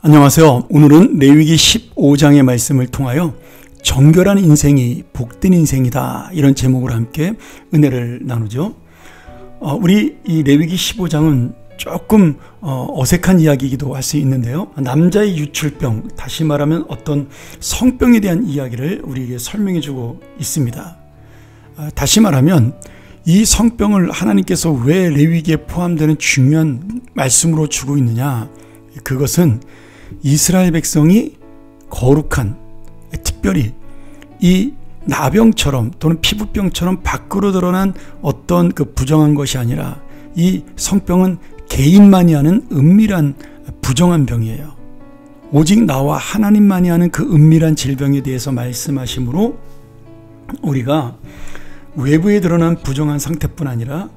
안녕하세요. 오늘은 레위기 15장의 말씀을 통하여 정결한 인생이 복된 인생이다, 이런 제목으로 함께 은혜를 나누죠. 우리 이 레위기 15장은 조금 어색한 이야기이기도 할 수 있는데요. 남자의 유출병, 다시 말하면 어떤 성병에 대한 이야기를 우리에게 설명해 주고 있습니다. 다시 말하면 이 성병을 하나님께서 왜 레위기에 포함되는 중요한 말씀으로 주고 있느냐, 그것은 이스라엘 백성이 거룩한, 특별히 이 나병처럼 또는 피부병처럼 밖으로 드러난 어떤 그 부정한 것이 아니라 이 성병은 개인만이 하는 은밀한 부정한 병이에요. 오직 나와 하나님만이 하는 그 은밀한 질병에 대해서 말씀하시므로 우리가 외부에 드러난 부정한 상태뿐 아니라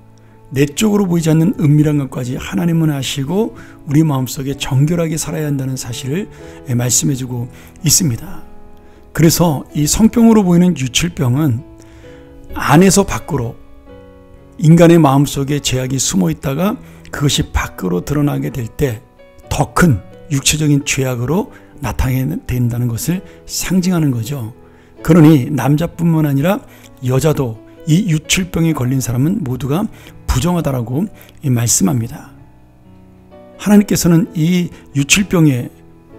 내적으로 보이지 않는 은밀한 것까지 하나님은 아시고 우리 마음속에 정결하게 살아야 한다는 사실을 말씀해 주고 있습니다. 그래서 이 성병으로 보이는 유출병은 안에서 밖으로 인간의 마음속에 죄악이 숨어 있다가 그것이 밖으로 드러나게 될 때 더 큰 육체적인 죄악으로 나타나게 된다는 것을 상징하는 거죠. 그러니 남자뿐만 아니라 여자도 이 유출병에 걸린 사람은 모두가 부정하다라고 말씀합니다. 하나님께서는 이 유출병의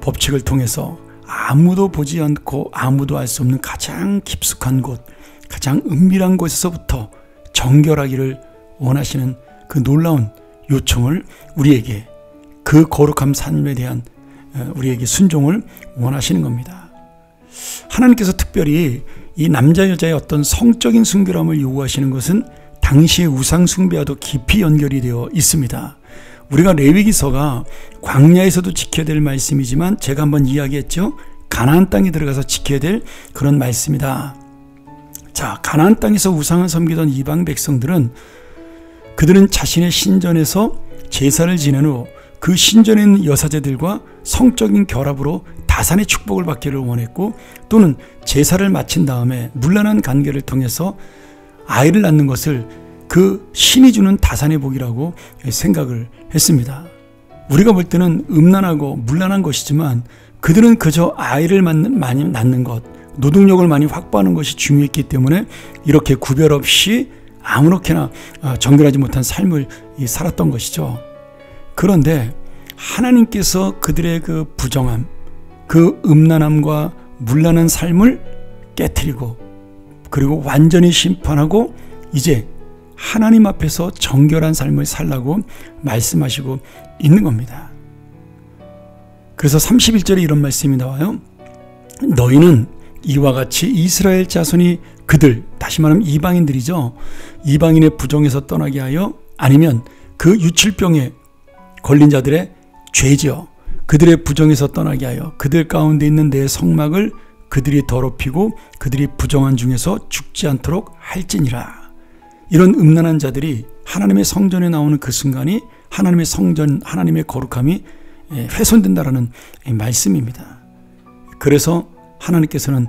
법칙을 통해서 아무도 보지 않고 아무도 알 수 없는 가장 깊숙한 곳, 가장 은밀한 곳에서부터 정결하기를 원하시는 그 놀라운 요청을 우리에게, 그 거룩한 삶에 대한 우리에게 순종을 원하시는 겁니다. 하나님께서 특별히 이 남자 여자의 어떤 성적인 순결함을 요구하시는 것은 당시의 우상 숭배와도 깊이 연결이 되어 있습니다. 우리가 레위기서가 광야에서도 지켜야 될 말씀이지만 제가 한번 이야기했죠. 가나안 땅에 들어가서 지켜야 될 그런 말씀이다. 자, 가나안 땅에서 우상을 섬기던 이방 백성들은 그들은 자신의 신전에서 제사를 지낸 후 그 신전에 있는 여사제들과 성적인 결합으로 다산의 축복을 받기를 원했고, 또는 제사를 마친 다음에 문란한 관계를 통해서 아이를 낳는 것을 그 신이 주는 다산의 복이라고 생각을 했습니다. 우리가 볼 때는 음란하고 문란한 것이지만 그들은 그저 아이를 많이 낳는 것, 노동력을 많이 확보하는 것이 중요했기 때문에 이렇게 구별 없이 아무렇게나 정결하지 못한 삶을 살았던 것이죠. 그런데 하나님께서 그들의 그 부정함, 그 음란함과 문란한 삶을 깨트리고 그리고 완전히 심판하고 이제 하나님 앞에서 정결한 삶을 살라고 말씀하시고 있는 겁니다. 그래서 31절에 이런 말씀이 나와요. 너희는 이와 같이 이스라엘 자손이 그들, 다시 말하면 이방인들이죠, 이방인의 부정에서 떠나게 하여, 아니면 그 유출병에 걸린 자들의 죄지어 그들의 부정에서 떠나게 하여 그들 가운데 있는 내 성막을 그들이 더럽히고 그들이 부정한 중에서 죽지 않도록 할지니라. 이런 음란한 자들이 하나님의 성전에 나오는 그 순간이 하나님의 성전, 하나님의 거룩함이 훼손된다라는 말씀입니다. 그래서 하나님께서는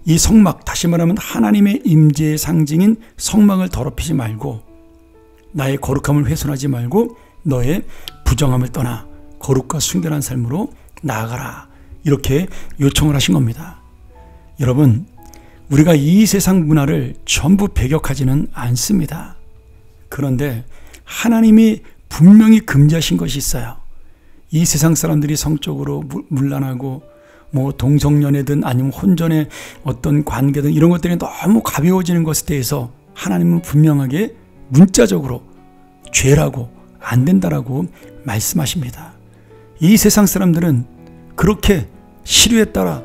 이 성막, 다시 말하면 하나님의 임재의 상징인 성막을 더럽히지 말고, 나의 거룩함을 훼손하지 말고 너의 부정함을 떠나 거룩과 순결한 삶으로 나아가라, 이렇게 요청을 하신 겁니다. 여러분, 우리가 이 세상 문화를 전부 배격하지는 않습니다. 그런데 하나님이 분명히 금지하신 것이 있어요. 이 세상 사람들이 성적으로 문란하고 동성연애든 아니면 혼전의 어떤 관계든 이런 것들이 너무 가벼워지는 것에 대해서 하나님은 분명하게 문자적으로 죄라고, 안 된다라고 말씀하십니다. 이 세상 사람들은 그렇게 시류에 따라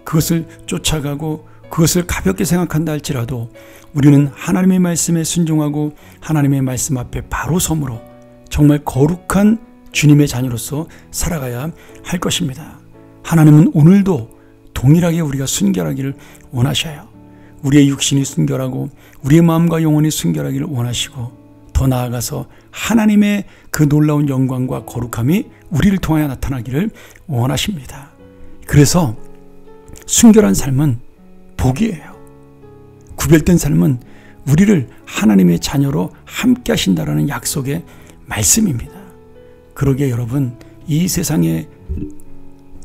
그것을 쫓아가고 그것을 가볍게 생각한다 할지라도 우리는 하나님의 말씀에 순종하고 하나님의 말씀 앞에 바로 섬으로 정말 거룩한 주님의 자녀로서 살아가야 할 것입니다. 하나님은 오늘도 동일하게 우리가 순결하기를 원하셔요. 우리의 육신이 순결하고 우리의 마음과 영혼이 순결하기를 원하시고, 더 나아가서 하나님의 그 놀라운 영광과 거룩함이 우리를 통하여 나타나기를 원하십니다. 그래서 순결한 삶은 복이에요. 구별된 삶은 우리를 하나님의 자녀로 함께 하신다라는 약속의 말씀입니다. 그러기에 여러분, 이 세상에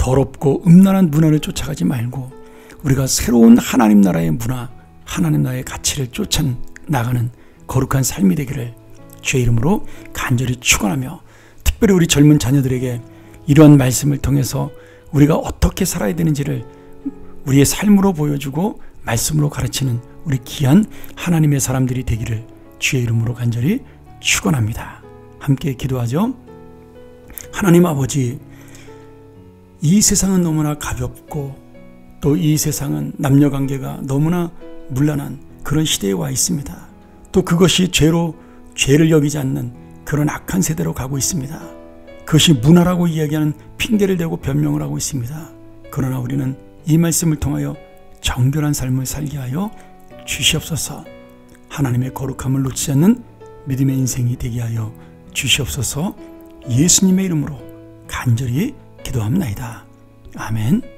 더럽고 음란한 문화를 쫓아가지 말고 우리가 새로운 하나님 나라의 문화, 하나님 나라의 가치를 쫓아나가는 거룩한 삶이 되기를 주의 이름으로 간절히 축원하며, 특별히 우리 젊은 자녀들에게 이러한 말씀을 통해서 우리가 어떻게 살아야 되는지를 우리의 삶으로 보여주고 말씀으로 가르치는 우리 귀한 하나님의 사람들이 되기를 주의 이름으로 간절히 축원합니다. 함께 기도하죠. 하나님 아버지, 이 세상은 너무나 가볍고 또 이 세상은 남녀관계가 너무나 문란한 그런 시대에 와 있습니다. 또 그것이 죄를 여기지 않는 그런 악한 세대로 가고 있습니다. 그것이 문화라고 이야기하는 핑계를 대고 변명을 하고 있습니다. 그러나 우리는 이 말씀을 통하여 정결한 삶을 살게 하여 주시옵소서. 하나님의 거룩함을 놓치지 않는 믿음의 인생이 되게 하여 주시옵소서. 예수님의 이름으로 간절히 기도합나이다. 아멘.